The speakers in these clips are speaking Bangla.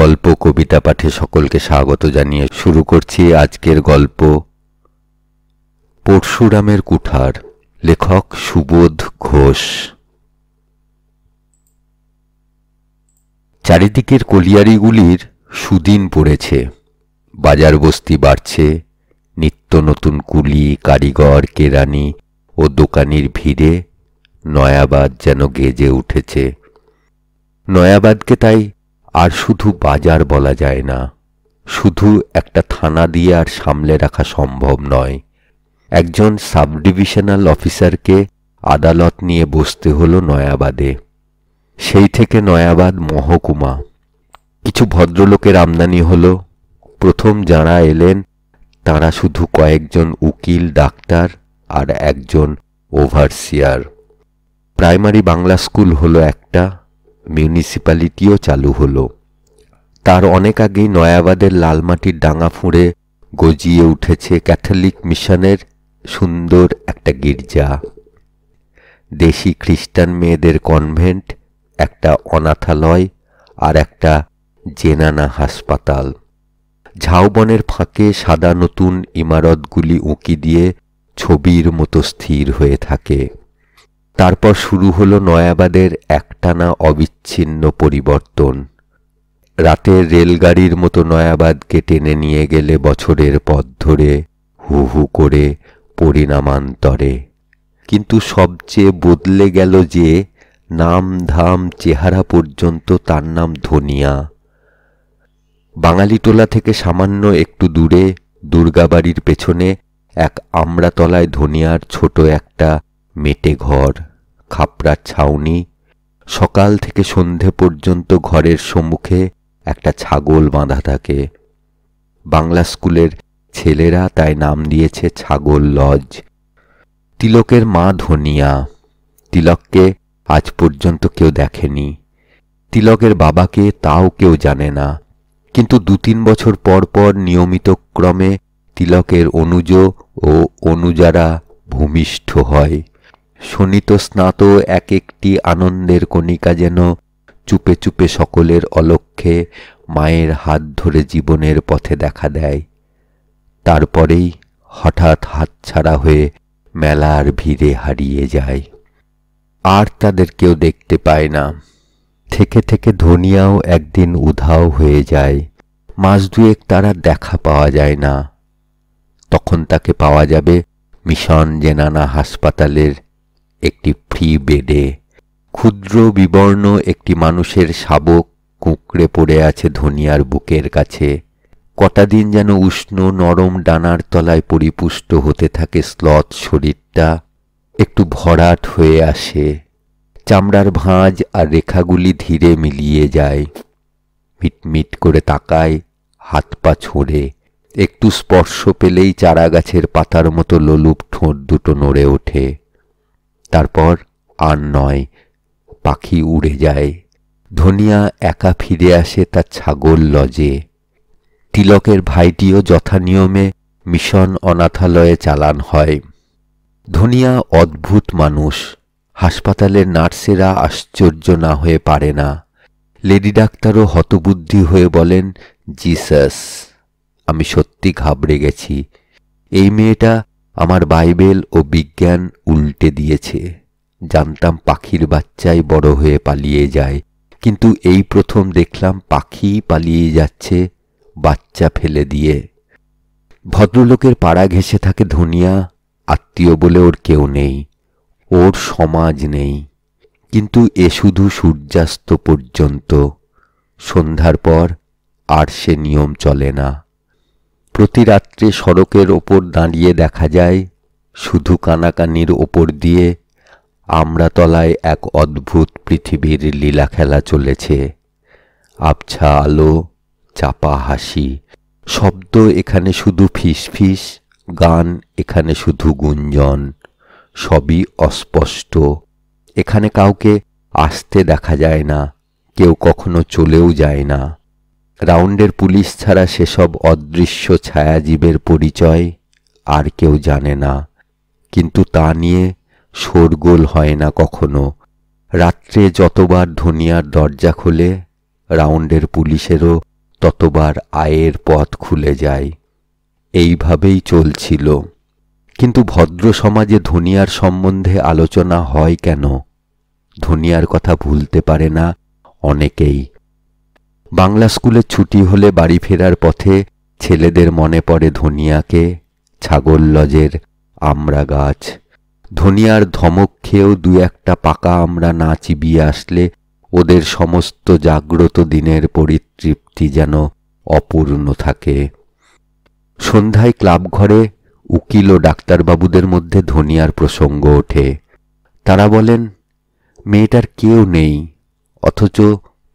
গল্প কবিতা পাঠে সকলকে স্বাগত জানিয়ে শুরু করছি আজকের গল্প পরশুরামের কুঠার। লেখক সুবোধ ঘোষ। চারিদিকের কলিয়ারিগুলির সুদিন পড়েছে, বাজার বস্তি বাড়ছে, নিত্য নতুন কুলি, কারিগর, কেরানি ও দোকানির ভিড়ে নয়াবাদ যেন গেজে উঠেছে। নয়াবাদকে তাই আর শুধু বাজার বলা যায় না, শুধু একটা থানা দিয়ে আর সামলে রাখা সম্ভব নয়। একজন সাব ডিভিশনাল অফিসারকে আদালত নিয়ে বসতে হলো নয়াবাদে। সেই থেকে নয়াবাদ মহকুমা। কিছু ভদ্রলোকের আমদানি হলো। প্রথম যাঁরা এলেন তাঁরা শুধু কয়েকজন উকিল, ডাক্তার আর একজন ওভারসিয়ার। প্রাইমারি বাংলা স্কুল হলো একটা, মিউনিসিপ্যালিটিও চালু হলো। তার অনেক আগেই নয়াবাদের লালমাটির ডাঙা ফুঁড়ে গজিয়ে উঠেছে ক্যাথলিক মিশনের সুন্দর একটা গির্জা, দেশি খ্রিস্টান মেয়েদের কনভেন্ট, একটা অনাথালয় আর একটা জেনানা হাসপাতাল। ঝাউবনের ফাঁকে সাদা নতুন ইমারতগুলি উঁকি দিয়ে ছবির মতো স্থির হয়ে থাকে। তারপর শুরু হলো নয়াবাদের একটানা অবিচ্ছিন্ন পরিবর্তন। রাতের রেলগাড়ির মতো নয়াবাদকে টেনে নিয়ে গেলে বছরের পথ ধরে হু হু করে পরিণামান্তরে। কিন্তু সবচেয়ে বদলে গেল যে নাম ধাম চেহারা পর্যন্ত তার নাম ধনিয়া। বাঙালিটোলা থেকে সামান্য একটু দূরে দুর্গাবাড়ির পেছনে এক আমড়াতলায় ধনিয়ার ছোট একটা মেটে ঘর, খাপড়ার ছাউনি। সকাল থেকে সন্ধে পর্যন্ত ঘরের সম্মুখে একটা ছাগল বাঁধা থাকে। বাংলা স্কুলের ছেলেরা তাই নাম দিয়েছে ছাগল লজ। তিলকের মা ধনিয়া। তিলককে আজ পর্যন্ত কেউ দেখেনি। তিলকের বাবাকে তাও কেউ জানে না। কিন্তু 2-3 বছর পর পর নিয়মিত ক্রমে তিলকের অনুজ ও অনুজারা ভূমিষ্ঠ হয়। শোণিত স্নাত এক একটি আনন্দের কণিকা যেন চুপে চুপে সকলের অলক্ষ্যে মায়ের হাত ধরে জীবনের পথে দেখা দেয়। তারপরেই হঠাৎ হাতছাড়া হয়ে মেলার ভিড়ে হারিয়ে যায়। আর তাদের কেউ দেখতে পায় না। থেকে থেকে ধনিয়াও একদিন উধাও হয়ে যায়। মাস দুয়েক তার আর দেখা পাওয়া যায় না। তখন তাকে পাওয়া যাবে মিশন জেনানা হাসপাতালের একটি ফ্রি বেডে। ক্ষুদ্র বিবর্ণ একটি মানুষের শাবক কুঁকড়ে পড়ে আছে ধনিয়ার বুকের কাছে। কটা দিন যেন উষ্ণ নরম ডানার তলায় পরিপুষ্ট হতে থাকে স্লথ শরীরটা। একটু ভরাট হয়ে আসে, চামড়ার ভাঁজ আর রেখাগুলি ধীরে মিলিয়ে যায়। মিটমিট করে তাকায়, হাত পা ছোঁড়ে। একটু স্পর্শ পেলেই চারা গাছের পাতার মতো লোলুপ ঠোঁট দুটো নড়ে ওঠে। তারপর আর নয়, পাখি উড়ে যায়। ধনিয়া একা ফিরে আসে তার ছাগল লজে। তিলকের ভাইটিও যথানিয়মে মিশন অনাথালয়ে চালান হয়। ধনিয়া অদ্ভুত মানুষ। হাসপাতালের নার্সেরা আশ্চর্য না হয়ে পারে না। লেডি ডাক্তারও হতবুদ্ধি হয়ে বলেন, জিসাস, আমি সত্যি ঘাবড়ে গেছি। এই মেয়েটা আমার বাইবেল ও বিজ্ঞান উল্টে দিয়েছে। জানতাম পাখির বাচ্চাই বড় হয়ে পালিয়ে যায়, কিন্তু এই প্রথম দেখলাম পাখি পালিয়ে যাচ্ছে বাচ্চা ফেলে দিয়ে। ভদ্রলোকের পাড়া ঘেঁষে থাকে ধনিয়া। আত্মীয় বলে ওর কেউ নেই, ওর সমাজ নেই। কিন্তু এ শুধু সূর্যাস্ত পর্যন্ত। সন্ধ্যার পর আর সে নিয়ম চলে না। প্রতি রাত্রে সড়কের ওপর দাঁড়িয়ে দেখা যায় শুধু কানাকানির ওপর দিয়ে আমড়াতলায় এক অদ্ভুত পৃথিবীর লীলা খেলা চলেছে। আবছা আলো, চাপা হাসি। শব্দ এখানে শুধু ফিসফিস, গান এখানে শুধু গুঞ্জন। সবই অস্পষ্ট। এখানে কাউকে আসতে দেখা যায় না, কেউ কখনো চলেও যায় না। রাউন্ডের পুলিশ ছাড়া সেসব অদৃশ্য ছায়াজীবের পরিচয় আর কেউ জানে না। কিন্তু তা নিয়ে শোরগোল হয় না কখনো। রাত্রে যতবার ধনিয়ার দরজা খোলে, রাউন্ডের পুলিশেরও ততবার আয়ের পথ খুলে যায়। এইভাবেই চলছিল। কিন্তু ভদ্র সমাজে ধনিয়ার সম্বন্ধে আলোচনা হয় কেন? ধনিয়ার কথা ভুলতে পারে না অনেকেই। বাংলা স্কুলে ছুটি হলে বাড়ি ফেরার পথে ছেলেদের মনে পড়ে ধনিয়াকে, ছাগল লজের আমড়া গাছ। ধনিয়ার ধমক খেয়েও দু একটা পাকা আমড়া না চিবিয়ে আসলে ওদের সমস্ত জাগ্রত দিনের পরিতৃপ্তি যেন অপূর্ণ থাকে। সন্ধ্যায় ক্লাব ঘরে উকিল ও ডাক্তারবাবুদের মধ্যে ধনিয়ার প্রসঙ্গ ওঠে। তারা বলেন, মেয়েটার কেউ নেই, অথচ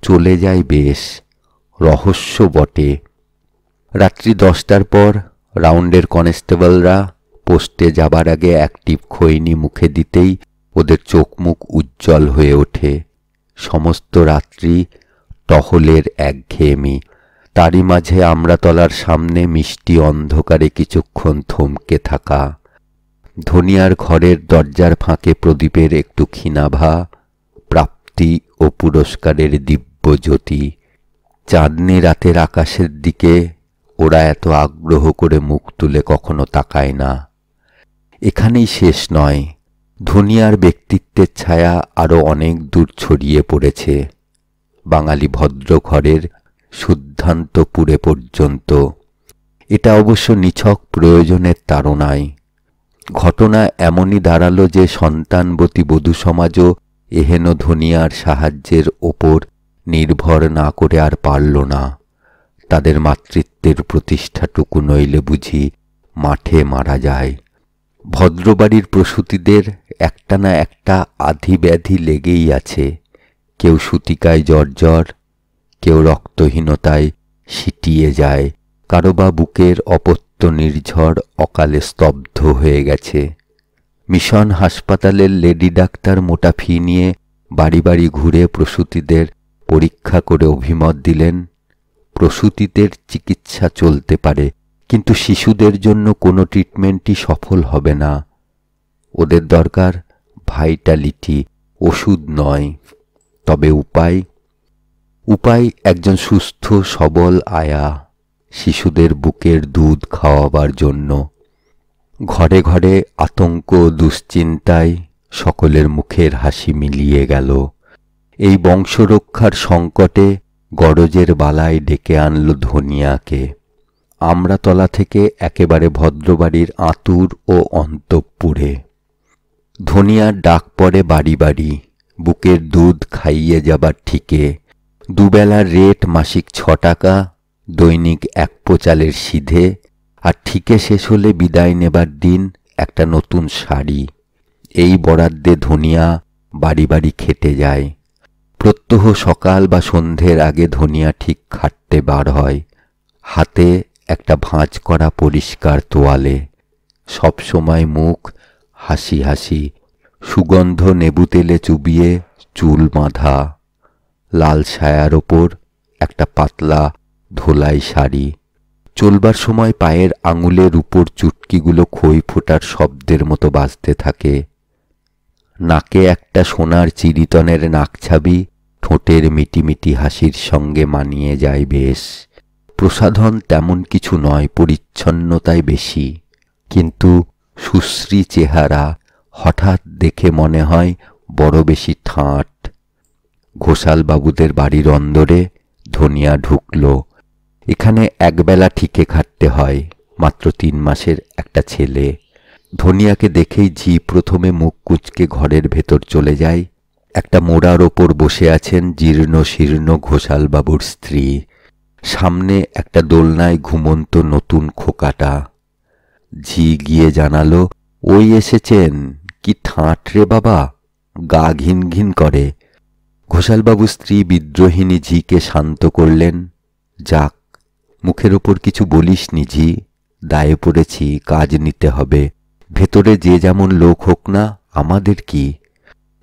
চলে যায় বেশ, রহস্য বটে। রাত্রি 10টার পর রাউন্ডের কনস্টেবলরা পোস্টে যাবার আগে এক টিপ খৈনি মুখে দিতেই ওদের চোখ মুখ উজ্জ্বল হয়ে ওঠে। সমস্ত রাত্রি টহলের একঘেয়েমি। তারই মাঝে আমড়াতলার সামনে মিষ্টি অন্ধকারে কিছুক্ষণ থমকে থাকা। ধনিয়ার ঘরের দরজার ফাঁকে প্রদীপের একটু ক্ষীণাভা, প্রাপ্তি ও পুরস্কারের দিব্য জ্যোতি। চাঁদনি রাতের আকাশের দিকে ওরা এত আগ্রহ করে মুখ তুলে কখনো তাকায় না। এখানেই শেষ নয়, ধনিয়ার ব্যক্তিত্বের ছায়া আরো অনেক দূর ছড়িয়ে পড়েছে, বাঙালি ভদ্র ঘরের শুদ্ধান্তপুরে পর্যন্ত। এটা অবশ্য নিছক প্রয়োজনের তাড়নায়। ঘটনা এমনই দাঁড়ালো যে সন্তানবতী বধূ সমাজও এহেন ধনিয়ার সাহায্যের ওপর নির্ভর না করে আর পারল না। তাদের মাতৃত্বের প্রতিষ্ঠাটুকু নইলে বুঝি মাঠে মারা যায়। ভদ্রবাড়ির প্রসূতিদের একটা না একটা আধি ব্যাধি লেগেই আছে। কেউ সূতিকায় জর্জর, কেউ রক্তহীনতায় সিটিয়ে যায়, কারো বা বুকের অপত্য নির্ঝর অকালে স্তব্ধ হয়ে গেছে। মিশন হাসপাতালের লেডি ডাক্তার মোটা ফি নিয়ে বাড়ি বাড়ি ঘুরে প্রসূতিদের পরীক্ষা করে অভিমত দিলেন, প্রসূতিদের চিকিৎসা চলতে পারে, কিন্তু শিশুদের জন্য কোনো ট্রিটমেন্টই সফল হবে না। ওদের দরকার ভাইটালিটি, ওষুধ নয়। তবে উপায় একজন সুস্থ সবল আয়া, শিশুদের বুকের দুধ খাওয়াবার জন্য। ঘরে ঘরে আতঙ্ক ও দুশ্চিন্তায় সকলের মুখের হাসি মিলিয়ে গেল। এই বংশরক্ষার সংকটে গরজের বালায় ডেকে আনল ধনিয়াকে। আমড়াতলা থেকে একেবারে ভদ্রবাড়ির আঁতুর ও অন্তঃপুরে। ধনিয়ার ডাক পড়ে বাড়ি বাড়ি, বুকের দুধ খাইয়ে যাবার ঠিকে। দুবেলার রেট মাসিক 6 টাকা, দৈনিক 1 পো চালের সিধে, আর ঠিকে শেষ হলে বিদায় নেবার দিন একটা নতুন শাড়ি। এই বরাদ্দে ধনিয়া বাড়ি বাড়ি খেটে যায়। প্রত্যহ সকাল বা সন্ধ্যের আগে ধনিয়া ঠিক খাটতে বার হয়, হাতে একটা ভাঁজ করা পরিষ্কার তোয়ালে। সব সময় মুখ হাসি হাসি, সুগন্ধ নেবু তেলে চুবিয়ে চুল বাঁধা, লাল সায়ার ওপর একটা পাতলা ধোলাই শাড়ি। চলবার সময় পায়ের আঙুলের উপর চুটকিগুলো খই ফোটার শব্দের মতো বাজতে থাকে। নাকে একটা সোনার চিরিতনের নাকছাবি ঠোঁটের মিটিমিটি হাসির সঙ্গে মানিয়ে যায় বেশ। প্রসাধন তেমন কিছু নয়, পরিচ্ছন্নতায় বেশি, কিন্তু সুশ্রী চেহারা হঠাৎ দেখে মনে হয় বড় বেশি ঠাঁট। ঘোষালবাবুদের বাড়ির অন্দরে ধনিয়া ঢুকল। এখানে একবেলা ঠিকে খাটতে হয়, মাত্র 3 মাসের একটা ছেলে। ধনিয়াকে দেখেই ঝি প্রথমে মুখ কুঁচকে ঘরের ভেতর চলে যায়। একটা মোড়ার ওপর বসে আছেন জীর্ণ শীর্ণ ঘোষালবাবুর স্ত্রী। সামনে একটা দোলনায় ঘুমন্ত নতুন খোকাটা। ঝি গিয়ে জানালো, ওই এসেছেন, কি ঠাঁট রে বাবা, গা ঘিন ঘিন করে। ঘোষালবাবু স্ত্রী বিদ্রোহিণী ঝিকে শান্ত করলেন। যাক, মুখের ওপর কিছু বলিসনি ঝি, দায়ে পড়েছি, কাজ নিতে হবে। ভেতরে যে যেমন লোক হোক না, আমাদের কি।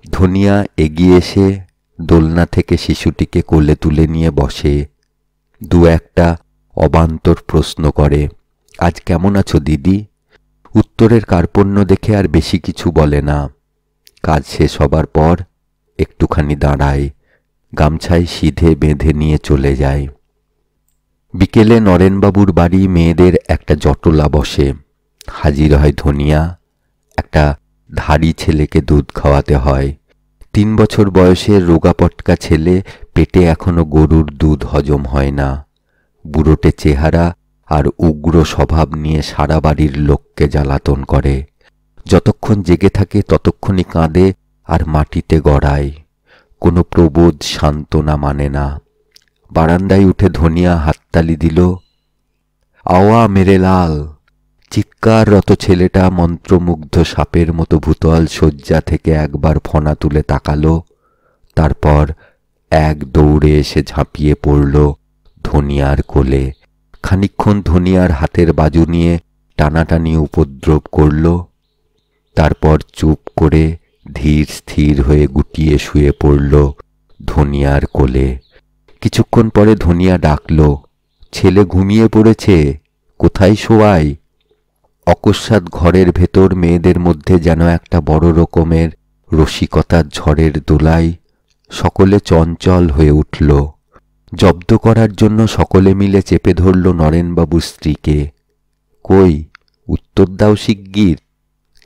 ধনিয়া এগিয়ে এসে দোলনা থেকে শিশুটিকে কোলে তুলে নিয়ে বসে। দু একটা অবান্তর প্রশ্ন করে, আজ কেমন আছো দিদি? উত্তরের কার্পণ্য দেখে আর বেশি কিছু বলে না। কাজ শেষ হবার পর একটুখানি দাঁড়ায়, গামছায় সিধে বেঁধে নিয়ে চলে যায়। বিকেলে নরেনবাবুর বাড়ি মেয়েদের একটা জটলা বসে। হাজির হয় ধনিয়া। একটা ধাড়ি ছেলেকে দুধ খাওয়াতে হয়। 3 বছর বয়সের রোগাপটকা ছেলে, পেটে এখনো গরুর দুধ হজম হয় না। বুড়োটে চেহারা আর উগ্র স্বভাব নিয়ে সারা বাড়ির লোককে জ্বালাতন করে। যতক্ষণ জেগে থাকে ততক্ষণই কাঁদে আর মাটিতে গড়ায়। কোনো প্রবোধ সান্ত্বনা মানে না। বারান্দায় উঠে ধনিয়া হাততালি দিল। আওয়া মেরে লাল। চিৎকাররত ছেলেটা মন্ত্রমুগ্ধ সাপের মতো ভূতল শয্যা থেকে একবার ফনা তুলে তাকালো, তারপর এক দৌড়ে এসে ঝাঁপিয়ে পড়ল ধনিয়ার কোলে। খানিকক্ষণ ধনিয়ার হাতের বাজু নিয়ে টানাটানি উপদ্রব করল, তারপর চুপ করে ধীর স্থির হয়ে গুটিয়ে শুয়ে পড়ল ধনিয়ার কোলে। কিছুক্ষণ পরে ধনিয়া ডাকল, ছেলে ঘুমিয়ে পড়েছে, কোথায় শোয়াই? অকস্মাৎ ঘরের ভেতর মেয়েদের মধ্যে যেন একটা বড় রকমের রসিকতার ঝড়ের দোলায় সকলে চঞ্চল হয়ে উঠল। জব্দ করার জন্য সকলে মিলে চেপে ধরল নরেনবাবুর স্ত্রীকে। কই, উত্তর দাও শিগগির।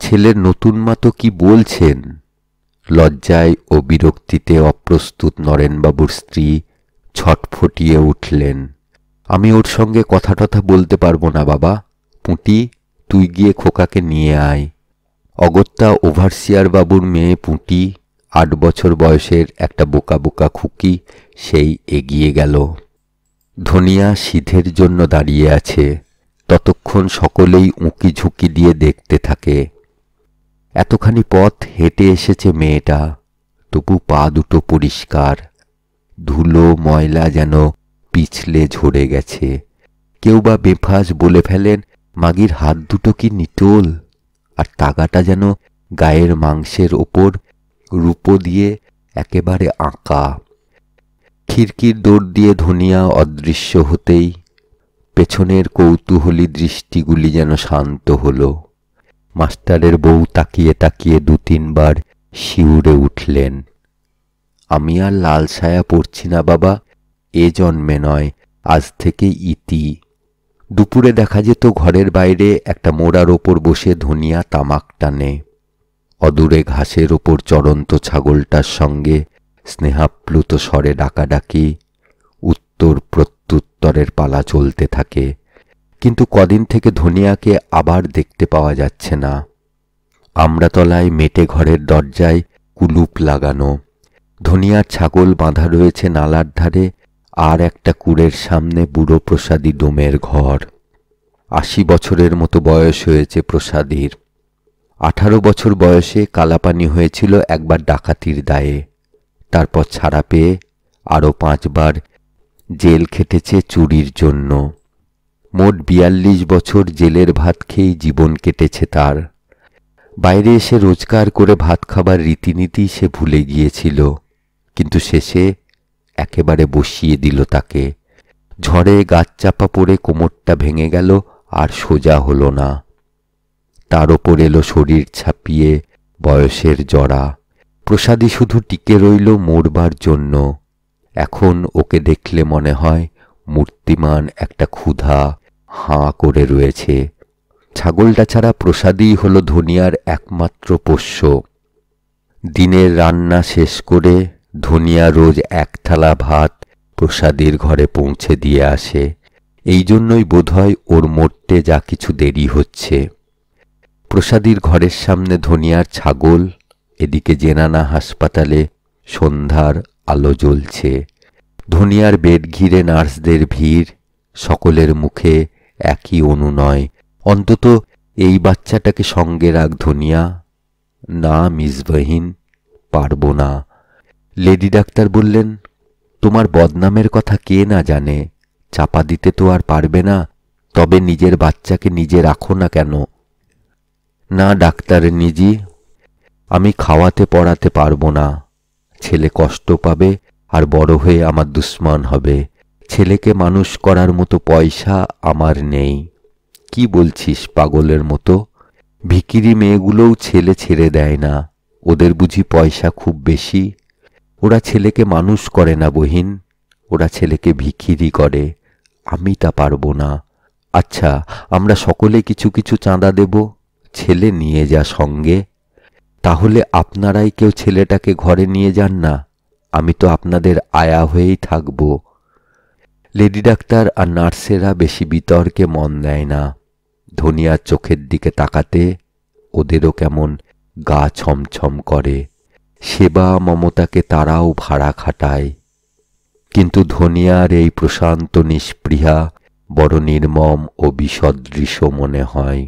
ছেলের নতুন মা তো কি বলছেন? লজ্জায় ও বিরক্তিতে অপ্রস্তুত নরেনবাবুর স্ত্রী ছটফটিয়ে উঠলেন। আমি ওর সঙ্গে কথা টথা বলতে পারবো না বাবা। পুঁটি, তুই গিয়ে খোকাকে নিয়ে আয়। অগত্যা ওভারসিয়ার বাবুর মেয়ে পুঁটি, 8 বছর বয়সের একটা বোকা বোকা খুকি, সেই এগিয়ে গেল। ধনিয়া সিধের জন্য দাঁড়িয়ে আছে। ততক্ষণ সকলেই উঁকি ঝুঁকি দিয়ে দেখতে থাকে। এতখানি পথ হেঁটে এসেছে মেয়েটা, তবু পা দুটো পরিষ্কার। ধুলো ময়লা যেন পিছলে ঝরে গেছে। কেউ বা বেফাঁস বলে ফেলেন, মাগির হাত দুটো কি নিটোল, আর তাগাটা যেন গায়ের মাংসের ওপর রূপো দিয়ে একেবারে আঁকা। খিড়কির দৌড় দিয়ে ধনিয়া অদৃশ্য হতেই পেছনের কৌতূহলী দৃষ্টিগুলি যেন শান্ত হল। মাস্টারের বউ তাকিয়ে তাকিয়ে 2-3 বার শিউরে উঠলেন। আমি আর লাল ছায়া পড়ছি না বাবা, এ জন্মে নয়, আজ থেকে ইতি। দুপুরে দেখা যেত ঘরের বাইরে একটা মোড়ার ওপর বসে ধনিয়া তামাক টানে। অদূরে ঘাসের ওপর চরন্ত ছাগলটার সঙ্গে স্নেহাপ্লুত স্বরে ডাকাডাকি, উত্তর প্রত্যুত্তরের পালা চলতে থাকে। কিন্তু কদিন থেকে ধনিয়াকে আবার দেখতে পাওয়া যাচ্ছে না। আমড়াতলায় মেটে ঘরের দরজায় কুলুপ লাগানো। ধনিয়ার ছাগল বাঁধা রয়েছে নালার ধারে, আর একটা কুড়ের সামনে বুড়ো প্রসাদী ডোমের ঘর। 80 বছরের মতো বয়স হয়েছে প্রসাদীর। 18 বছর বয়সে কালাপানি হয়েছিল একবার ডাকাতির দায়ে। তারপর ছাড়া পেয়ে আরও 5 বার জেল খেটেছে চুরির জন্য। মোট 42 বছর জেলের ভাত খেয়েই জীবন কেটেছে তার। বাইরে এসে রোজগার করে ভাত খাবার রীতিনীতি সে ভুলে গিয়েছিল, কিন্তু শেষে একেবারে বসিয়ে দিল তাকে। ঝড়ে গাছ চাপা পড়ে কোমরটা ভেঙে গেল, আর সোজা হলো না। তার ওপর এলো শরীর ছাপিয়ে বয়সের জরা। প্রসাদী শুধু টিকে রইল মরবার জন্য। এখন ওকে দেখলে মনে হয় মূর্তিমান একটা ক্ষুধা হাঁ করে রয়েছে। ছাগলটা ছাড়া প্রসাদই হলো ধনিয়ার একমাত্র পোষ্য। দিনের রান্না শেষ করে ধনিয়া রোজ 1 থালা ভাত প্রসাদীর ঘরে পৌঁছে দিয়ে আসে। এই জন্যই বোধহয় ওর মরতে যা কিছু দেরি হচ্ছে। প্রসাদীর ঘরের সামনে ধনিয়ার ছাগল, এদিকে জেনানা হাসপাতালে সন্ধ্যার আলো জ্বলছে। ধনিয়ার বেড ঘিরে নার্সদের ভিড়, সকলের মুখে একই অনুনয়, অন্তত এই বাচ্চাটাকে সঙ্গে রাখ ধনিয়া। না মিসবাহিন, পারবো না। লেডি ডাক্তার বললেন, তোমার বদনামের কথা কে না জানে, চাপা দিতে তো আর পারবে না, তবে নিজের বাচ্চাকে নিজে রাখো না কেন? না ডাক্তার নিজি, আমি খাওয়াতে পড়াতে পারবো না। ছেলে কষ্ট পাবে আর বড় হয়ে আমার দুশ্মন হবে। ছেলেকে মানুষ করার মতো পয়সা আমার নেই। কি বলছিস পাগলের মতো? ভিখিরি মেয়েগুলোও ছেলে ছেড়ে দেয় না, ওদের বুঝি পয়সা খুব বেশি? ওরা ছেলেকে মানুষ করে না বহিন, ওরা ছেলেকে ভিখিরি করে। আমি তা পারবো না। আচ্ছা, আমরা সকলে কিছু কিছু চাঁদা দেব, ছেলে নিয়ে যা সঙ্গে। তাহলে আপনারাই কেউ ছেলেটাকে ঘরে নিয়ে যান না, আমি তো আপনাদের আয়া হয়েই থাকব। লেডি ডাক্তার আর নার্সেরা বেশি বিতর্কে মন দেয় না। ধনিয়ার চোখের দিকে তাকাতে ওদেরও কেমন গা ছমছম করে। সেবা মমতাকে তারাও ভাড়া খাটায়। কিন্তু ধনিয়ার এই প্রশান্ত নিষ্পৃহা বড় নির্মম ও বিসদৃশ মনে হয়।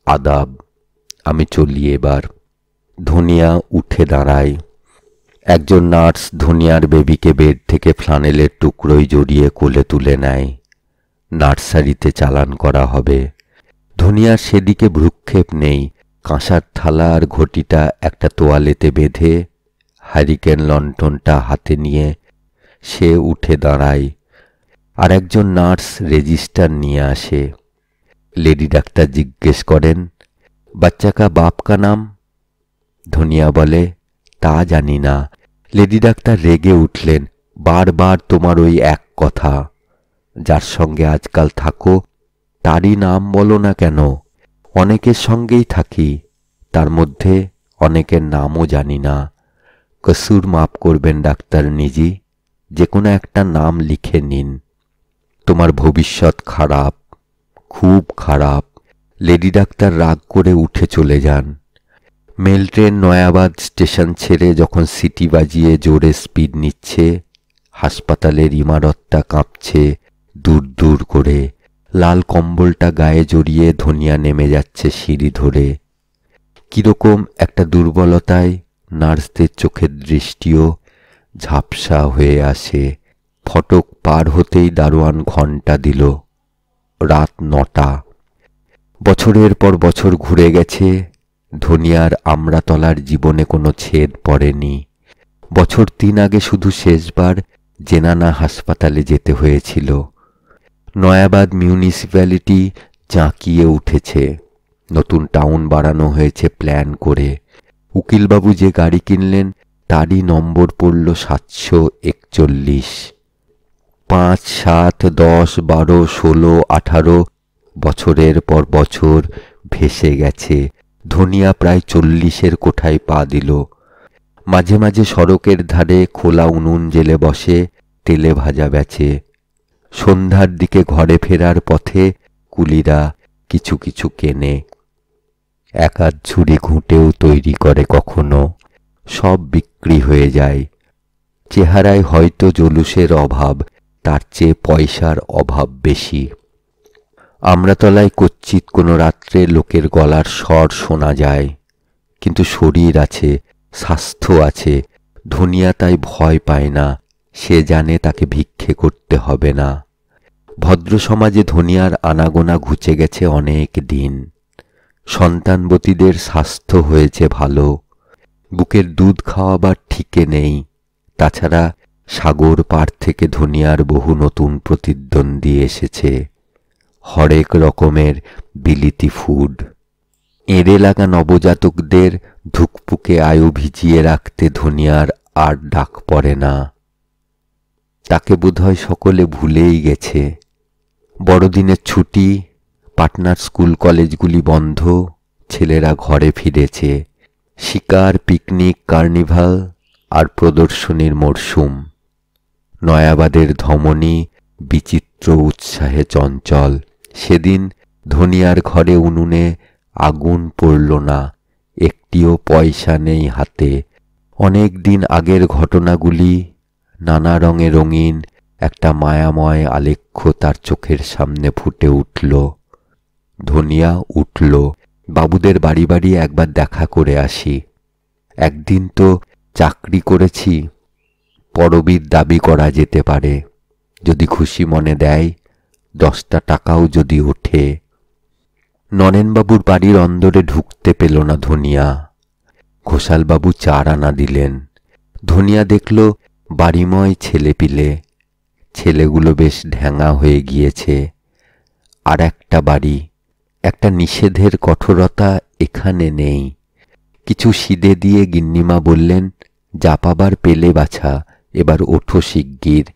আদাব, আমি চলি এবার। ধনিয়া উঠে দাঁড়ায়। একজন নার্স ধনিয়ার বেবিকে বেড থেকে ফ্লানেলের টুকরোয় জড়িয়ে কোলে তুলে নেয়। নার্সারিতে চালান করা হবে। ধনিয়ার সেদিকে ভ্রুক্ষেপ নেই। কাঁসার থালা আর ঘটিটা একটা তোয়ালেতে বেঁধে হারিকেন লণ্ঠনটা হাতে নিয়ে সে উঠে দাঁড়ায়। আর একজন নার্স রেজিস্টার নিয়ে আসে। লেডি ডাক্তার জিজ্ঞেস করেন, বাচ্চা কা বাপ কা নাম? ধনিয়া বলে, তা জানি না। লেডি ডাক্তার রেগে উঠলেন, বারবার তোমার ওই এক কথা। যার সঙ্গে আজকাল থাকো তারই নাম বলো না কেন? অনেকের সঙ্গেই থাকি, তার মধ্যে অনেকের নামও জানি না। কসুর মাপ করবেন ডাক্তার নিজি, যে কোনো একটা নাম লিখে নিন। তোমার ভবিষ্যৎ খারাপ, খুব খারাপ। লেডি ডাক্তার রাগ করে উঠে চলে যান। মেল ট্রেন নয়াবাদ স্টেশন ছেড়ে যখন সিটি বাজিয়ে জোরে স্পিড নিচ্ছে, হাসপাতালের ইমারতটা কাঁপছে দূর দূর করে। লাল কম্বলটা গায়ে জড়িয়ে ধনিয়া নেমে যাচ্ছে সিঁড়ি ধরে। কিরকম একটা দুর্বলতায় নার্সদের চোখের দৃষ্টিও ঝাপসা হয়ে আসে। ফটক পার হতেই দারোয়ান ঘণ্টা দিল। রাত 9টা। বছরের পর বছর ঘুরে গেছে, ধনিয়ার আমড়াতলার জীবনে কোনো ছেদ পড়েনি। বছর 3 আগে শুধু শেষবার জেনানা হাসপাতালে যেতে হয়েছিল। নয়াবাদ মিউনিসিপ্যালিটি জাঁকিয়ে উঠেছে। নতুন টাউন বাড়ানো হয়েছে প্ল্যান করে। উকিলবাবু যে গাড়ি কিনলেন তারই নম্বর পড়ল 741। 5, 7, 10, 12, 16, 18 বছরের পর বছর ভেসে গেছে। ধনিয়া প্রায় 40-এর কোঠায় পা দিল। মাঝে মাঝে সড়কের ধারে খোলা উনুন জেলে বসে তেলে ভাজা বেচে। সন্ধ্যার দিকে ঘরে ফেরার পথে কুলিরা কিছু কিছু কেনে। এক আধ ঝুড়ি ঘুঁটেও তৈরি করে কখনো। সব বিক্রি হয়ে যায়। চেহারায় হয়তো জলুসের অভাব, তার চেয়ে পয়সার অভাব বেশি। আমড়াতলায় কচ্চিৎ কোনো রাত্রে লোকের গলার স্বর শোনা যায়, কিন্তু শরীর আছে, স্বাস্থ্য আছে। ধনিয়া তাই ভয় পায় না। সে জানে তাকে ভিক্ষে করতে হবে না। ভদ্র সমাজে ধনিয়ার আনাগোনা ঘুচে গেছে অনেক দিন। সন্তানবতীদের স্বাস্থ্য হয়েছে ভালো। বুকের দুধ খাওয়াবার ঠিকে নেই। তাছাড়া সাগর পার থেকে ধনিয়ার বহু নতুন প্রতিদ্বন্দ্বী এসেছে। হরেক রকমের বিলিতি ফুড। এঁড়ে লাগা নবজাতকদের ধুকপুকে আয়ু ভিজিয়ে রাখতে ধনিয়ার আর ডাক পড়ে না। তাকে বোধহয় সকলে ভুলেই গেছে। বড়দিনের ছুটি, পাটনার স্কুল কলেজগুলি বন্ধ, ছেলেরা ঘরে ফিরেছে। শিকার, পিকনিক, কার্নিভাল আর প্রদর্শনীর মরশুম। নয়াবাদের ধমনী বিচিত্র উৎসাহে চঞ্চল। সেদিন ধনিয়ার ঘরে উনুনে আগুন পড়ল না, একটিও পয়সা নেই হাতে। অনেক দিন আগের ঘটনাগুলি নানা রঙে রঙিন একটা মায়াময় আলেখ্য তার চোখের সামনে ফুটে উঠল। ধনিয়া উঠল। বাবুদের বাড়ি বাড়ি একবার দেখা করে আসি। একদিন তো চাকরি করেছি, পরবীর দাবি করা যেতে পারে। যদি খুশি মনে দেয়, 10টা টাকাও যদি ওঠে। নরেনবাবুর বাড়ির অন্দরে ঢুকতে পেল না ধনিয়া। ঘোষালবাবু 4 আনা দিলেন। ধনিয়া দেখল বাড়িময় ছেলেপিলে। ছেলেগুলো বেশ ঢ্যাঙা হয়ে গিয়েছে। আর একটা বাড়ি, একটা নিষেধের কঠোরতা এখানে নেই। কিছু সিদে দিয়ে গিন্নিমা বললেন, যা পাবার পেলে বাছা, এবার ওঠো শিগগির।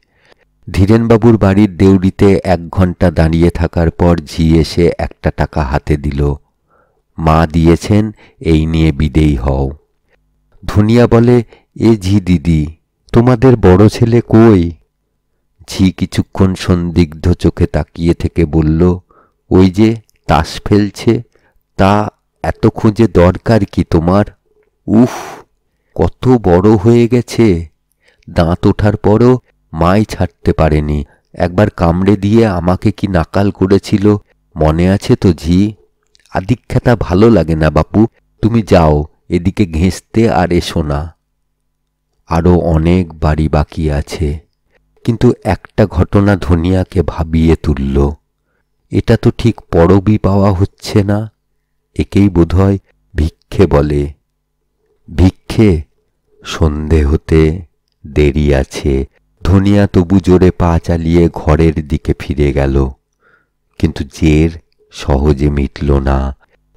ধীরেনবাবুর বাড়ির দেউড়িতে 1 ঘন্টা দাঁড়িয়ে থাকার পর ঝি এসে 1টা টাকা হাতে দিল। মা দিয়েছেন, এই নিয়ে বিদেয়ী হও। ধনিয়া বলে, এ ঝি দিদি, তোমাদের বড় ছেলে কই? ঝি কিছুক্ষণ সন্দিগ্ধ চোখে তাকিয়ে থেকে বলল, ওই যে তাস ফেলছে। তা এত খোঁজে দরকার কি তোমার? উফ, কত বড় হয়ে গেছে, দাঁত ওঠার পরও মাই ছাড়তে পারেনি। একবার কামড়ে দিয়ে আমাকে কি নাকাল করেছিল, মনে আছে তো ঝি? আদিক্ষেতা ভালো লাগে না বাপু, তুমি যাও, এদিকে ঘেঁষতে আর এসো না। আরও অনেক বাড়ি বাকি আছে, কিন্তু একটা ঘটনা ধনিয়াকে ভাবিয়ে তুলল। এটা তো ঠিক পরবই পাওয়া হচ্ছে না, একেই বোধহয় ভিক্ষে বলে। ভিক্ষে? সন্ধে হতে দেরি আছে। ধনিয়া তবু জোরে পা চালিয়ে ঘরের দিকে ফিরে গেল, কিন্তু জের সহজে মিটল না।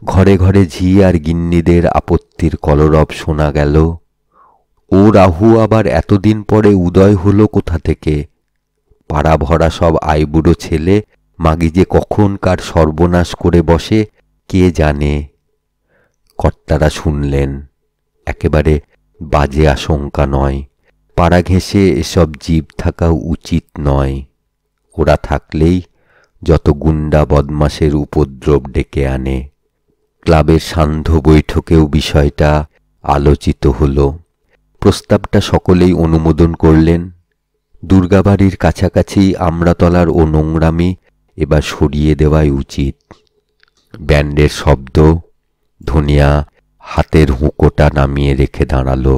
ঘরে ঘরে ঝি আর গিন্নিদের আপত্তির কলরব শোনা গেল। ও রাহু আবার এতদিন পরে উদয় হলো কোথা থেকে? পাড়া ভরা সব আইবুড়ো ছেলে মাগি যে কখন কার সর্বনাশ করে বসে কে জানে। কর্তারা শুনলেন, একেবারে বাজে আশঙ্কা নয়। পাড়া ঘেঁষে এসব জীব থাকা উচিত নয়। ওরা থাকলেই যত গুন্ডা বদমাশের উপদ্রব ডেকে আনে। ক্লাবের সান্ধ্য বৈঠকেও বিষয়টা আলোচিত হল। প্রস্তাবটা সকলেই অনুমোদন করলেন। দুর্গাবাড়ির কাছাকাছি আমড়াতলার ও নোংরামি এবার সরিয়ে দেওয়াই উচিত। ব্যান্ডের শব্দ। ধনিয়া হাতের হুঁকোটা নামিয়ে রেখে দাঁড়ালো।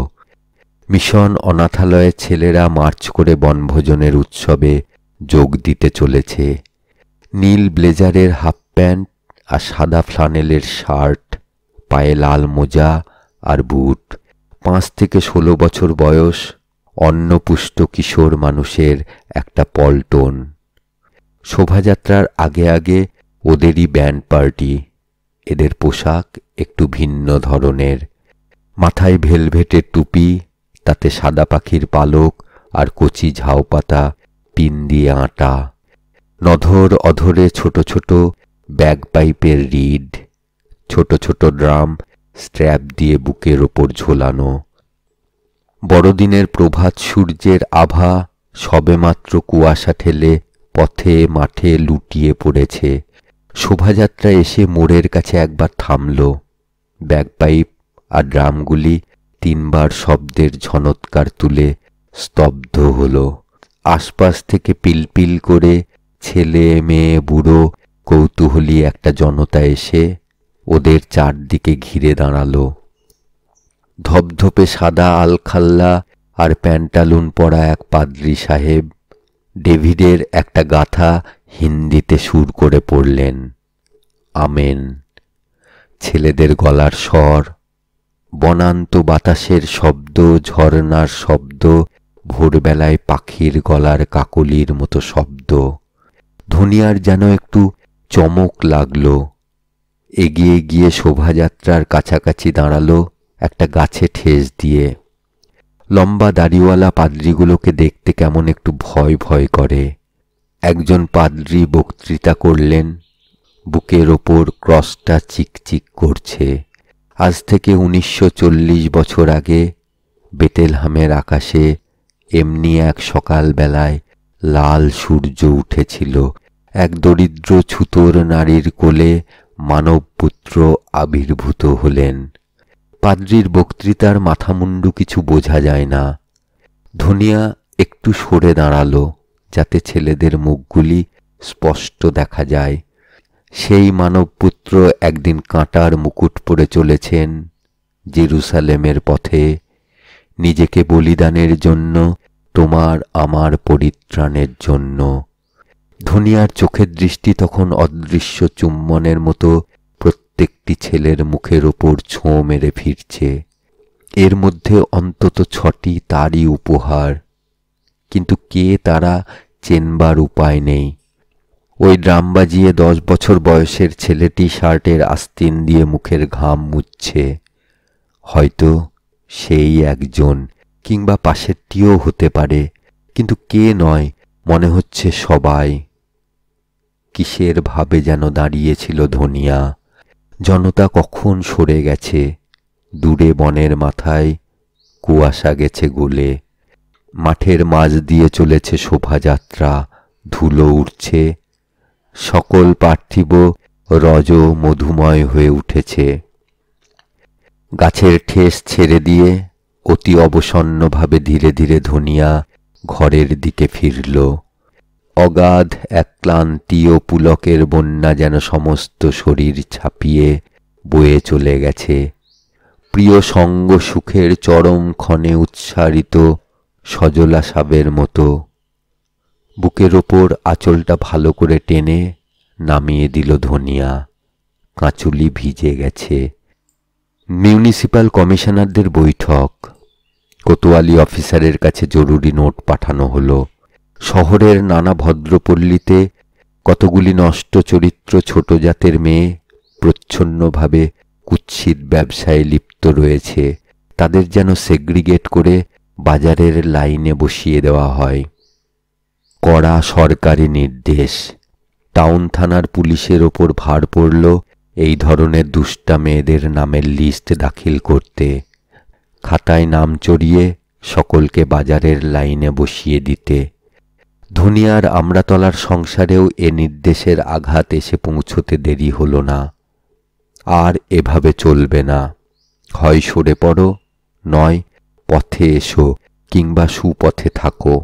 মিশন অনাথালয়ের ছেলেরা মার্চ করে বনভোজনের উৎসবে যোগ দিতে চলেছে। নীল ব্লেজারের হাফ প্যান্ট আর সাদা ফ্লানেলের শার্ট, পায়ে লাল মোজা আর বুট। 5 থেকে 16 বছর বয়স, অন্নপুষ্ট কিশোর মানুষের একটা পল্টন। শোভাযাত্রার আগে আগে ওদেরই ব্যান্ড পার্টি। এদের পোশাক একটু ভিন্ন ধরনের। মাথায় ভেলভেটের টুপি, তাতে সাদা পাখির পালক আর কচি ঝাউপাতা পিন দিয়ে আঁটা। নধর অধরে ছোট ছোট ব্যাগ পাইপের রিড, ছোট ছোট ড্রাম স্ট্র্যাপ দিয়ে বুকের ওপর ঝোলানো। বড়দিনের প্রভাত সূর্যের আভা সবেমাত্র কুয়াশা ঠেলে পথে মাঠে লুটিয়ে পড়েছে। শোভাযাত্রা এসে মোড়ের কাছে একবার থামল। ব্যাগপাইপ আর ড্রামগুলি 3 বার শব্দের ঝনৎকার তুলে স্তব্ধ হল। আশপাশ থেকে পিলপিল করে ছেলে মেয়ে বুড়ো কৌতূহলী একটা জনতা এসে ওদের চারদিকে ঘিরে দাঁড়ালো। ধপধপে সাদা আলখাল্লা আর প্যান্টালুন পরা এক পাদ্রী সাহেব ডেভিডের একটা গাথা হিন্দিতে সুর করে পড়লেন, আমেন। ছেলেদের গলার স্বর, বনান্ত বাতাসের শব্দ, ঝর্নার শব্দ, ভোরবেলায় পাখির গলার কাকলির মতো শব্দ। ধনিয়ার যেন একটু চমক লাগলো। এগিয়ে গিয়ে শোভাযাত্রার কাছাকাছি দাঁড়ালো একটা গাছে ঠেস দিয়ে। লম্বা দাড়িওয়ালা পাদ্রীগুলোকে দেখতে কেমন একটু ভয় ভয় করে। একজন পাদ্রী বক্তৃতা করলেন। বুকের ওপর ক্রসটা চিকচিক করছে। আজ থেকে 1940 বছর আগে বেতেলহামের আকাশে এমনি এক সকালবেলায় লাল সূর্য উঠেছিল। এক দরিদ্র ছুতোর নারীর কোলে মানবপুত্র আবির্ভূত হলেন। পাদ্রীর বক্তৃতার মাথামুন্ডু কিছু বোঝা যায় না। ধনিয়া একটু সরে দাঁড়ালো যাতে ছেলেদের মুখগুলি স্পষ্ট দেখা যায়। সেই মানবপুত্র একদিন কাঁটার মুকুট পরে চলেছেন জেরুসালেমের পথে, নিজেকে বলিদানের জন্য, তোমার আমার পরিত্রাণের জন্য। ধনিয়ার চোখের দৃষ্টি তখন অদৃশ্য চুম্বনের মতো প্রত্যেকটি ছেলের মুখের ওপর ছোঁ মেরে ফিরছে। এর মধ্যে অন্তত 6টি তারই উপহার, কিন্তু কে তারা চেনবার উপায় নেই। ওই ড্রাম বাজিয়ে 10 বছর বয়সের ছেলেটি শার্টের আস্তিন দিয়ে মুখের ঘাম মুছছে। হয়তো সেই একজন, কিংবা পাশেরটিও হতে পারে, কিন্তু কে নয়, মনে হচ্ছে সবাই কিসের ভাবে যেন দাঁড়িয়েছিল ধনিয়া। জনতা কখন সরে গেছে, দূরে বনের মাথায় কুয়াশা গেছে গলে। মাঠের মাঝ দিয়ে চলেছে শোভাযাত্রা, ধুলো উঠছে, সকল পার্থিব রজ মধুময় হয়ে উঠেছে। গাছের ঠেস ছেড়ে দিয়ে অতি অবসন্নভাবে ধীরে ধীরে ধনিয়া ঘরের দিকে ফিরল। অগাধ এক ক্লান্তি ও পুলকের বন্যা যেন সমস্ত শরীর ছাপিয়ে বয়ে চলে গেছে। প্রিয় সঙ্গ সুখের চরম ক্ষণে উচ্ছ্বারিত সজলা সাবের মতো। বুকের ওপর আঁচলটা ভালো করে টেনে নামিয়ে দিল ধনিয়া। কাঁচুলি ভিজে গেছে। মিউনিসিপ্যাল কমিশনারদের বৈঠক। কোতোয়ালি অফিসারের কাছে জরুরি নোট পাঠানো হলো। শহরের নানা ভদ্রপল্লীতে কতগুলি নষ্ট চরিত্র ছোট জাতের মেয়ে প্রচ্ছন্নভাবে কুৎসিত ব্যবসায় লিপ্ত রয়েছে। তাদের যেন সেগ্রিগেট করে বাজারের লাইনে বসিয়ে দেওয়া হয়। কড়া সরকারি নির্দেশ। টাউন থানার পুলিশের ওপর ভার পড়ল এই ধরনের দুষ্টা মেয়েদের নামের লিস্ট দাখিল করতে, খাতায় নাম চড়িয়ে সকলকে বাজারের লাইনে বসিয়ে দিতে। ধনিয়ার আমড়াতলার সংসারেও এ নির্দেশের আঘাত এসে পৌঁছতে দেরি হল না। আর এভাবে চলবে না। হয় সরে পড়ো, নয় পথে এসো কিংবা সুপথে থাকো।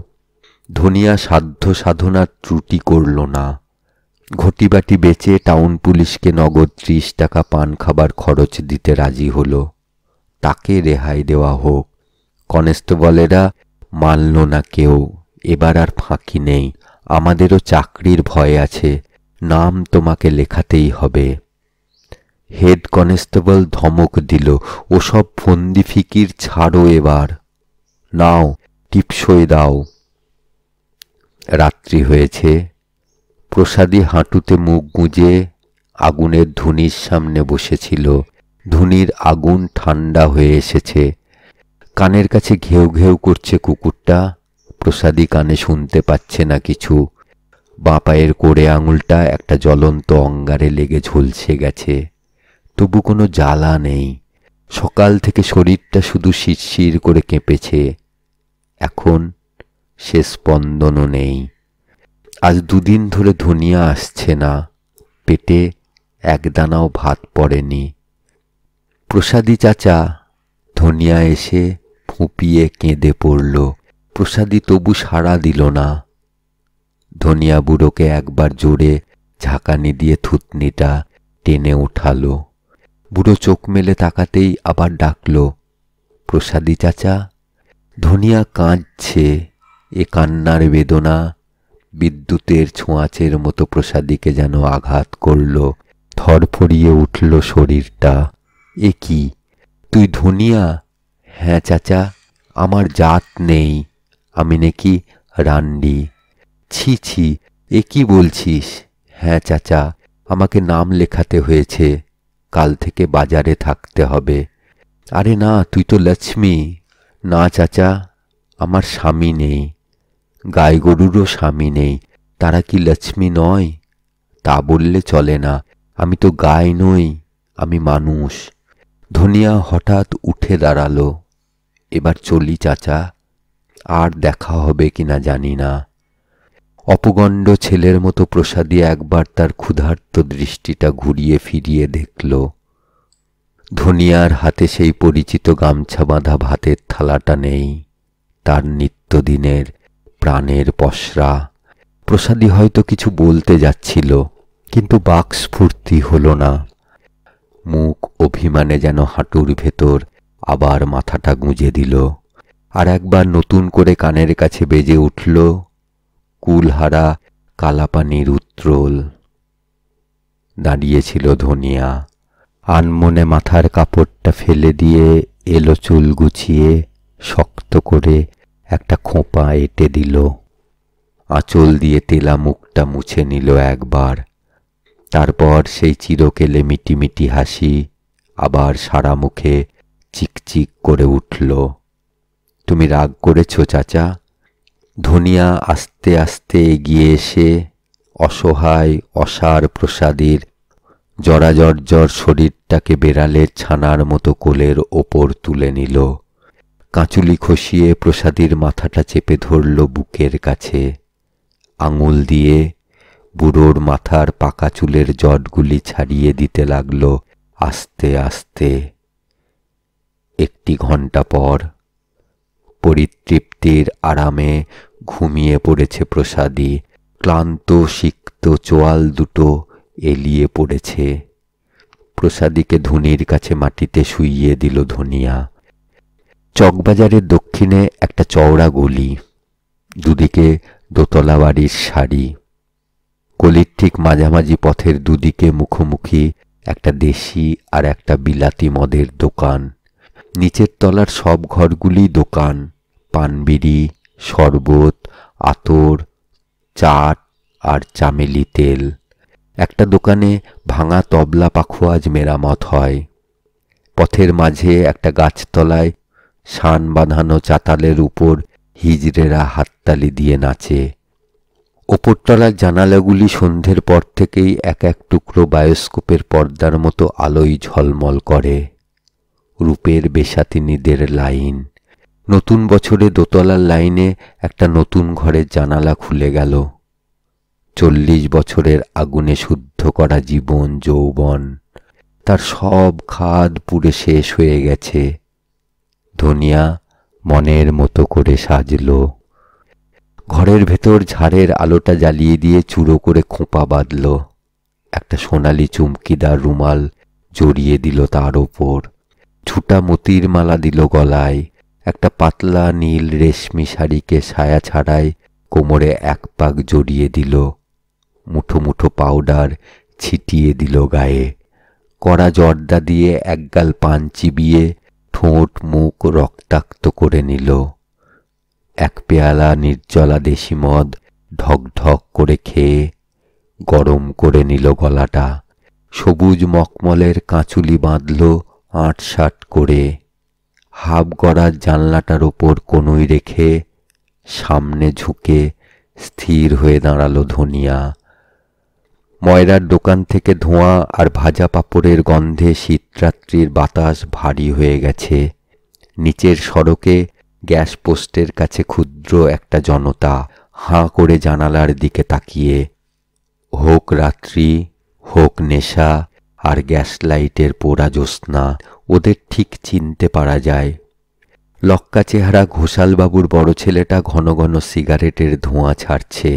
ধনিয়া সাধ্য সাধনার ত্রুটি করল না। ঘটিবাটি বেচে টাউন পুলিশকে নগদ 30 টাকা পান খাবার খরচ দিতে রাজি হল। তাকে রেহাই দেওয়া হোক। কনস্টেবলেরা মানল না কেউ। এবার আর ফাঁকি নেই, আমাদেরও চাকরির ভয় আছে, নাম তোমাকে লেখাতেই হবে। হেড কনস্টেবল ধমক দিল, ওসব ফন্দি ফিকির ছাড়ো এবার, নাও টিপসই দাও। রাত্রি হয়েছে। প্রসাদী হাঁটুতে মুখ গুঁজে আগুনের ধুনির সামনে বসেছিল। ধুনির আগুন ঠান্ডা হয়ে এসেছে। কানের কাছে ঘেউ ঘেউ করছে কুকুরটা। প্রসাদী কানে শুনতে পাচ্ছে না কিছু। বাঁ পায়ের কোড়ে আঙুলটা একটা জ্বলন্ত অঙ্গারে লেগে ঝলসে গেছে। তবু কোনো জ্বালা নেই। সকাল থেকে শরীরটা শুধু শিরশির করে কেঁপেছে। এখন সে স্পন্দনও নেই। আজ 2 দিন ধরে ধনিয়া আসছে না। পেটে এক দানাও ভাত পড়েনি। প্রসাদী চাচা। ধনিয়া এসে ফুঁপিয়ে কেঁদে পড়ল। প্রসাদী তবু সাড়া দিল না। ধনিয়া বুড়োকে একবার জোরে ঝাঁকানি দিয়ে থুতনিটা টেনে উঠালো। বুড়ো চোখ মেলে তাকাতেই আবার ডাকল, প্রসাদী চাচা। ধনিয়া কাঁদছে। এ কান্নার বেদনা বিদ্যুতের ছোঁয়াচের মতো প্রসাদীকে যেন আঘাত করল। ধরফড়িয়ে উঠল শরীরটা। এ কি, তুই ধনিয়া? হ্যাঁ চাচা, আমার জাত নেই, আমি নাকি রান্ডি। ছি ছি, এ কি বলছিস? হ্যাঁ চাচা, আমাকে নাম লেখাতে হয়েছে, কাল থেকে বাজারে থাকতে হবে। আরে না, তুই তো লক্ষ্মী। না চাচা, আমার স্বামী নেই, গাই গরুরও স্বামী নেই, তারা কি লক্ষ্মী নয়? তা বললে চলে না, আমি তো গাই নই, আমি মানুষ। ধনিয়া হঠাৎ উঠে দাঁড়ালো। এবার চলি চাচা, আর দেখা হবে কিনা জানি না। অপগণ্ড ছেলের মতো প্রসাদী একবার তার ক্ষুধার্ত দৃষ্টিটা ঘুরিয়ে ফিরিয়ে দেখল। ধনিয়ার হাতে সেই পরিচিত গামছা বাঁধা ভাতের থালাটা নেই, তার নিত্যদিনের প্রাণের পসরা। প্রসাদী হয়তো কিছু বলতে যাচ্ছিল, কিন্তু বাকস্ফূর্তি হলো না। মুখ অভিমানে যেন হাঁটুর ভেতর আবার মাথাটা গুঁজে দিল। আর একবার নতুন করে কানের কাছে বেজে উঠল কুলহারা কালাপানির উত্রোল। দাঁড়িয়েছিল ধনিয়া। আনমনে মাথার কাপড়টা ফেলে দিয়ে এলো চুল গুছিয়ে শক্ত করে একটা খোঁপা এঁটে দিল। আঁচল দিয়ে তেলা মুখটা মুছে নিল একবার। তারপর সেই চিরকেলে মিটিমিটি হাসি আবার সারা মুখে চিকচিক করে উঠল। তুমি রাগ করেছ চাচা? ধনিয়া আস্তে আস্তে এগিয়ে এসে অসহায় অসার প্রসাদের জরাজর্জর শরীরটাকে বেড়ালের ছানার মতো কোলের ওপর তুলে নিল। কাঁচুলি খসিয়ে প্রসাদীর মাথাটা চেপে ধরল বুকের কাছে। আঙুল দিয়ে বুড়োর মাথার পাকা চুলের জটগুলি ছাড়িয়ে দিতে লাগল আস্তে আস্তে। 1 ঘণ্টা পর পরিতৃপ্তির আরামে ঘুমিয়ে পড়েছে প্রসাদী। ক্লান্ত সিক্ত চোয়াল দুটো এলিয়ে পড়েছে। প্রসাদীকে ধুনির কাছে মাটিতে শুইয়ে দিল ধনিয়া। চকবাজারের দক্ষিণে একটা চওড়া গলি, দুদিকে দোতলা বাড়ির সারি। গলির ঠিক মাঝামাঝি পথের দুদিকে মুখোমুখি একটা দেশি আর একটা বিলাতি মদের দোকান। নিচের তলার সব ঘরগুলি দোকান, পানবিড়ি, শরবত, আতর, চাট আর চামেলি তেল। একটা দোকানে ভাঙা তবলা পাখোয়াজ মেরামত হয়। পথের মাঝে একটা গাছতলায় শান বাঁধানো চাতালের উপর হিজড়েরা হাততালি দিয়ে নাচে। ওপরতলার জানালাগুলি সন্ধ্যের পর থেকেই এক এক টুকরো বায়োস্কোপের পর্দার মতো আলোয় ঝলমল করে। রূপের বেশাতিনীদের লাইন। নতুন বছরে দোতলার লাইনে একটা নতুন ঘরের জানালা খুলে গেল। 40 বছরের আগুনে শুদ্ধ করা জীবন যৌবন, তার সব খাদ পুড়ে শেষ হয়ে গেছে। ধনিয়া মনের মতো করে সাজল। ঘরের ভেতর ঝাড়ের আলোটা জ্বালিয়ে দিয়ে চুড়ো করে খোঁপা বাঁধল। একটা সোনালি চুমকিদার রুমাল জড়িয়ে দিল তার ওপর। ছুটা মতির মালা দিল গলায়। একটা পাতলা নীল রেশমি শাড়িকে ছায়া ছাড়ায় কোমরে 1 পাক জড়িয়ে দিল। মুঠো মুঠো পাউডার ছিটিয়ে দিল গায়ে। কড়া জর্দা দিয়ে 1 গাল পান চিবিয়ে ঠোঁট মুখ রক্তাক্ত করে নিল। 1 পেয়ালা নির্জলা দেশি মদ ঢক ঢক করে খেয়ে গরম করে নিল গলাটা। সবুজ মকমলের কাঁচুলি বাঁধল 8-7 করে। হাফ গড়ার জানলাটার ওপর কনুই রেখে সামনে ঝুঁকে স্থির হয়ে দাঁড়ালো ধনিয়া। ময়রার দোকান থেকে ধোঁয়া আর ভাজা পাঁপড়ের গন্ধে শীতরাত্রির বাতাস ভারী হয়ে গেছে। নিচের সড়কে গ্যাস পোস্টের কাছে ক্ষুদ্র একটা জনতা হাঁ করে জানালার দিকে তাকিয়ে। হোক রাত্রি, হোক নেশা আর গ্যাস লাইটের পোড়া জ্যোৎস্না, ওদের ঠিক চিনতে পারা যায়। লক্কা চেহারা ঘোষালবাবুর বড় ছেলেটা ঘন ঘন সিগারেটের ধোঁয়া ছাড়ছে।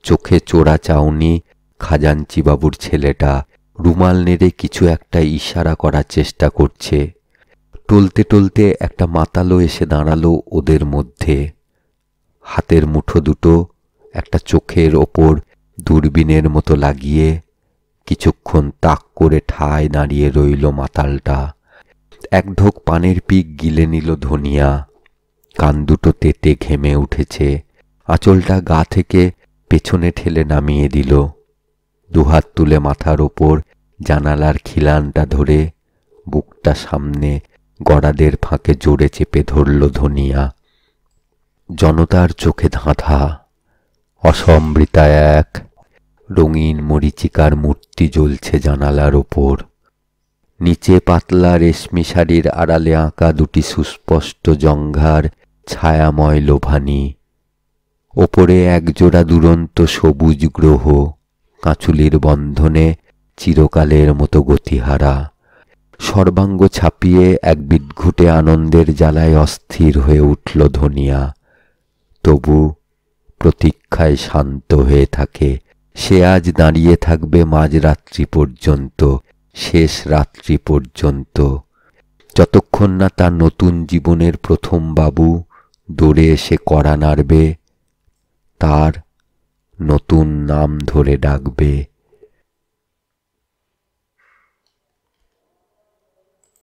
চোখে চোরা চাউনি খাজাঞ্চিবাবুর ছেলেটা রুমাল নেড়ে কিছু একটা ইশারা করার চেষ্টা করছে। টলতে টলতে একটা মাতালো এসে দাঁড়ালো ওদের মধ্যে। হাতের মুঠো দুটো একটা চোখের ওপর দূরবীনের মতো লাগিয়ে কিছুক্ষণ তাক করে ঠায় দাঁড়িয়ে রইল মাতালটা। 1 ঢোক পানের পিক গিলে নিল ধনিয়া। কান দুটো তেতে ঘেমে উঠেছে। আঁচলটা গা থেকে পেছনে ঠেলে নামিয়ে দিল। 2 হাত তুলে মাথার ওপর জানালার খিলানটা ধরে বুকটা সামনে গড়াদের ফাঁকে জোরে চেপে ধরল ধনিয়া। জনতার চোখে ধাঁধা। অসম্বৃতা এক রঙিন মরীচিকার মূর্তি জ্বলছে জানালার ওপর। নিচে পাতলা রেশমি শাড়ির আড়ালে আঁকা 2টি সুস্পষ্ট জঙ্ঘার ছায়াময় লোভানী। ওপরে 1 জোড়া দুরন্ত সবুজ গ্রহ, কাঁচুলির বন্ধনে চিরকালের মতো গতিহারা। সর্বাঙ্গ ছাপিয়ে এক বিদ্ঘুটে আনন্দের জ্বালায় অস্থির হয়ে উঠল ধনিয়া। তবু প্রতীক্ষায় শান্ত হয়ে থাকে। সে আজ দাঁড়িয়ে থাকবে মাঝরাত্রি পর্যন্ত, শেষ রাত্রি পর্যন্ত, যতক্ষণ না তার নতুন জীবনের প্রথম বাবু দৌড়ে এসে কড়া নাড়বে, তার নতুন নাম ধরে ডাকবে।